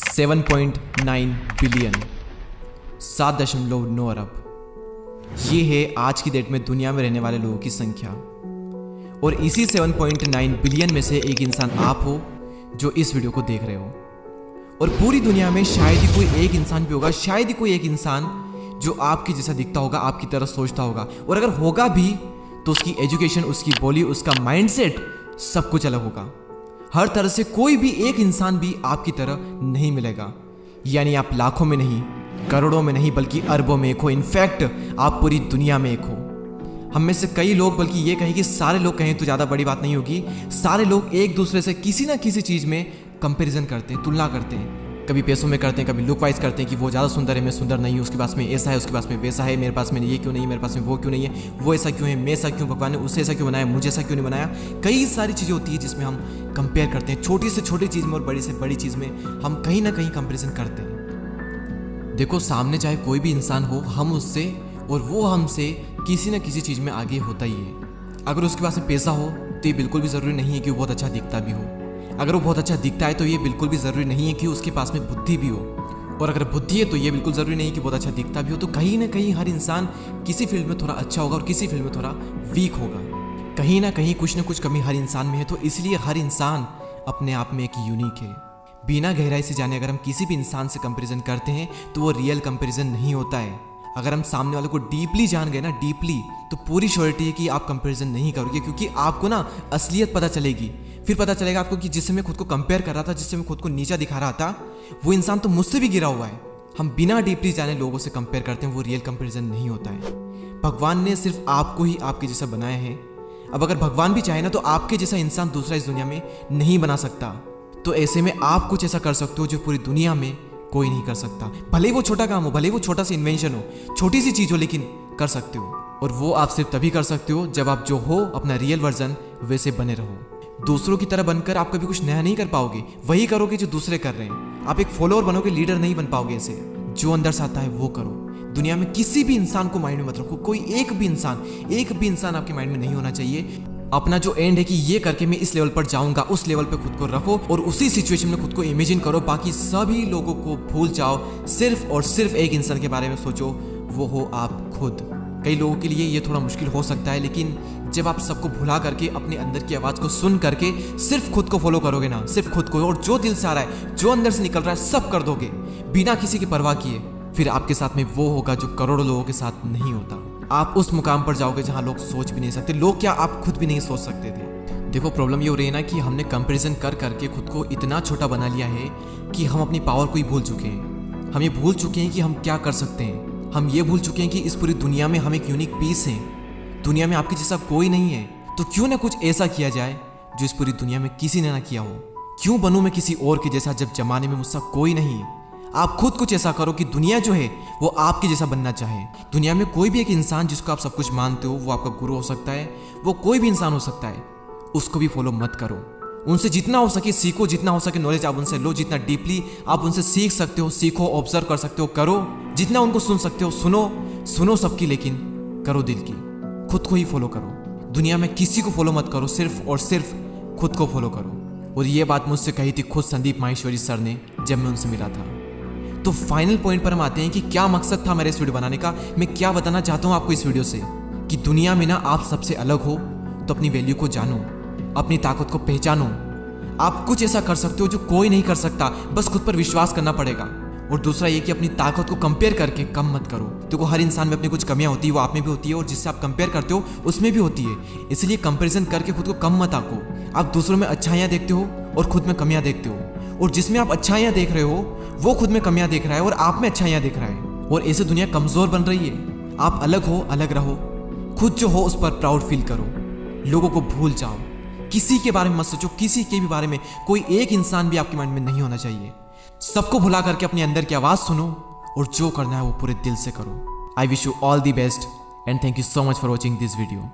7.9 billion, 7.9 अरब। ये है आज की डेट में दुनिया में रहने वाले लोगों की संख्या। और इसी 7.9 बिलियन में से एक इंसान आप हो जो इस वीडियो को देख रहे हो। और पूरी दुनिया में शायद ही कोई एक इंसान भी होगा, शायद ही कोई एक इंसान जो आपके जैसा दिखता होगा, आपकी तरह सोचता होगा। और अगर होगा भी तो उसकी एजुकेशन, उसकी बोली, उसका माइंडसेट सब कुछ अलग होगा। हर तरह से कोई भी एक इंसान भी आपकी तरह नहीं मिलेगा। यानी आप लाखों में नहीं, करोड़ों में नहीं, बल्कि अरबों में एक हो। इनफैक्ट आप पूरी दुनिया में एक हो। हम में से कई लोग, बल्कि ये कहें कि सारे लोग कहें तो ज़्यादा बड़ी बात नहीं होगी, सारे लोग एक दूसरे से किसी ना किसी चीज़ में कंपैरिजन करते हैं, तुलना करते हैं। कभी पैसों में करते हैं, कभी लुक वाइज करते हैं कि वो ज़्यादा सुंदर है, मैं सुंदर नहीं हूँ, उसके पास में ऐसा है, उसके पास में वैसा है, मेरे पास में ये क्यों नहीं है, मेरे पास में वो क्यों नहीं है, वो ऐसा क्यों है, मैं ऐसा क्यों, भगवान ने उसे ऐसा क्यों बनाया, मुझे ऐसा क्यों नहीं बनाया। कई सारी चीज़ें होती है जिसमें हम कंपेयर करते हैं। छोटी से छोटी चीज़ में और बड़ी से बड़ी चीज़ में हम कहीं ना कहीं कंपेरिजन करते हैं। देखो, सामने चाहे कोई भी इंसान हो, हम उससे और वो हमसे किसी न किसी चीज़ में आगे होता ही है। अगर उसके पास में पैसा हो तो ये बिल्कुल भी ज़रूरी नहीं है कि वो बहुत अच्छा दिखता भी हो। अगर वो बहुत अच्छा दिखता है तो ये बिल्कुल भी ज़रूरी नहीं है कि उसके पास में बुद्धि भी हो। और अगर बुद्धि है तो ये बिल्कुल ज़रूरी नहीं कि बहुत अच्छा दिखता भी हो। तो कहीं ना कहीं हर इंसान किसी फील्ड में थोड़ा अच्छा होगा और किसी फील्ड में थोड़ा वीक होगा। कहीं ना कहीं कुछ ना कुछ कमी हर इंसान में है। तो इसलिए हर इंसान अपने आप में एक यूनिक है। बिना गहराई से जाने अगर हम किसी भी इंसान से कंपैरिजन करते हैं तो वो रियल कंपैरिजन नहीं होता है। अगर हम सामने वाले को डीपली जान गए ना, डीपली, तो पूरी श्योरिटी है कि आप कंपैरिजन नहीं करोगे, क्योंकि आपको ना असलियत पता चलेगी। फिर पता चलेगा आपको कि जिससे मैं खुद को कंपेयर कर रहा था, जिससे मैं खुद को नीचा दिखा रहा था, वो इंसान तो मुझसे भी गिरा हुआ है। हम बिना डीपली जाने लोगों से कंपेयर करते हैं, वो रियल कंपैरिजन नहीं होता है। भगवान ने सिर्फ आपको ही आपके जैसा बनाया है। अब अगर भगवान भी चाहे ना तो आपके जैसा इंसान दूसरा इस दुनिया में नहीं बना सकता। तो ऐसे में आप कुछ ऐसा कर सकते हो जो पूरी दुनिया में कोई नहीं कर सकता। भले ही वो छोटा काम हो, भले ही वो छोटा सा इन्वेंशन हो, छोटी सी चीज हो, लेकिन कर सकते हो। और वो आप सिर्फ तभी कर सकते हो जब आप जो हो अपना रियल वर्जन वैसे बने रहो। दूसरों की तरह बनकर आप कभी कुछ नया नहीं कर पाओगे। वही करोगे जो दूसरे कर रहे हैं। आप एक फॉलोअर बनोगे, लीडर नहीं बन पाओगे। ऐसे जो अंदर से आता है वो करो। दुनिया में किसी भी इंसान को माइंड में मत रखो। कोई एक भी इंसान आपके माइंड में नहीं होना चाहिए। अपना जो एंड है कि ये करके मैं इस लेवल पर जाऊंगा, उस लेवल पे खुद को रखो और उसी सिचुएशन में खुद को इमेजिन करो। बाकी सभी लोगों को भूल जाओ। सिर्फ और सिर्फ एक इंसान के बारे में सोचो, वो हो आप खुद। कई लोगों के लिए ये थोड़ा मुश्किल हो सकता है, लेकिन जब आप सबको भुला करके अपने अंदर की आवाज़ को सुन करके सिर्फ खुद को फॉलो करोगे ना, सिर्फ खुद को, और जो दिल से आ रहा है, जो अंदर से निकल रहा है, सब कर दोगे बिना किसी की परवाह किए, फिर आपके साथ में वो होगा जो करोड़ों लोगों के साथ नहीं होता। आप उस मुकाम पर जाओगे जहां लोग सोच भी नहीं सकते। लोग क्या, आप खुद भी नहीं सोच सकते थे। देखो, प्रॉब्लम ये हो रही है ना कि हमने कंपैरिजन कर करके खुद को इतना छोटा बना लिया है कि हम अपनी पावर को ही भूल चुके हैं। हम ये भूल चुके हैं कि हम क्या कर सकते हैं। हम ये भूल चुके हैं कि इस पूरी दुनिया में हम एक यूनिक पीस हैं। दुनिया में आपके जैसा कोई नहीं है। तो क्यों ना कुछ ऐसा किया जाए जो इस पूरी दुनिया में किसी ने ना किया हो। क्यों बनूं मैं किसी और के जैसा जब जमाने में मुझसा कोई नहीं है। आप खुद कुछ ऐसा करो कि दुनिया जो है वो आपके जैसा बनना चाहे। दुनिया में कोई भी एक इंसान जिसको आप सब कुछ मानते हो, वो आपका गुरु हो सकता है, वो कोई भी इंसान हो सकता है। उसको भी फॉलो मत करो। उनसे जितना हो सके सीखो, जितना हो सके नॉलेज आप उनसे लो, जितना डीपली आप उनसे सीख सकते हो सीखो, ऑब्जर्व कर सकते हो करो, जितना उनको सुन सकते हो सुनो सबकी, लेकिन करो दिल की। खुद को ही फॉलो करो। दुनिया में किसी को फॉलो मत करो, सिर्फ और सिर्फ खुद को फॉलो करो। और ये बात मुझसे कही थी खुद संदीप माहेश्वरी सर ने जब मैं उनसे मिला था। तो फाइनल पॉइंट पर हम आते हैं कि क्या मकसद था मेरे इस वीडियो बनाने का। मैं क्या बताना चाहता हूं आपको इस वीडियो से कि दुनिया में ना आप सबसे अलग हो, तो अपनी वैल्यू को जानो, अपनी ताकत को पहचानो। आप कुछ ऐसा कर सकते हो जो कोई नहीं कर सकता, बस खुद पर विश्वास करना पड़ेगा। और दूसरा ये कि अपनी ताकत को कंपेयर करके कम मत करो। देखो, हर इंसान में अपनी कुछ कमियां होती है, वो आप में भी होती है, और जिससे आप कंपेयर करते हो उसमें भी होती है। इसलिए कंपेरिजन करके खुद को कम मत आको। आप दूसरों में अच्छाइयाँ देखते हो और खुद में कमियां देखते हो, और जिसमें आप अच्छाइयाँ देख रहे हो वो खुद में कमियां देख रहा है और आप में अच्छाइयाँ देख रहा है। और ऐसे दुनिया कमजोर बन रही है। आप अलग हो, अलग रहो, खुद जो हो उस पर प्राउड फील करो। लोगों को भूल जाओ, किसी के बारे में मत सोचो, किसी के भी बारे में कोई एक इंसान भी आपके माइंड में नहीं होना चाहिए। सबको भुला करके अपने अंदर की आवाज सुनो और जो करना है वो पूरे दिल से करो। I wish you all the best and thank you so much for watching this video.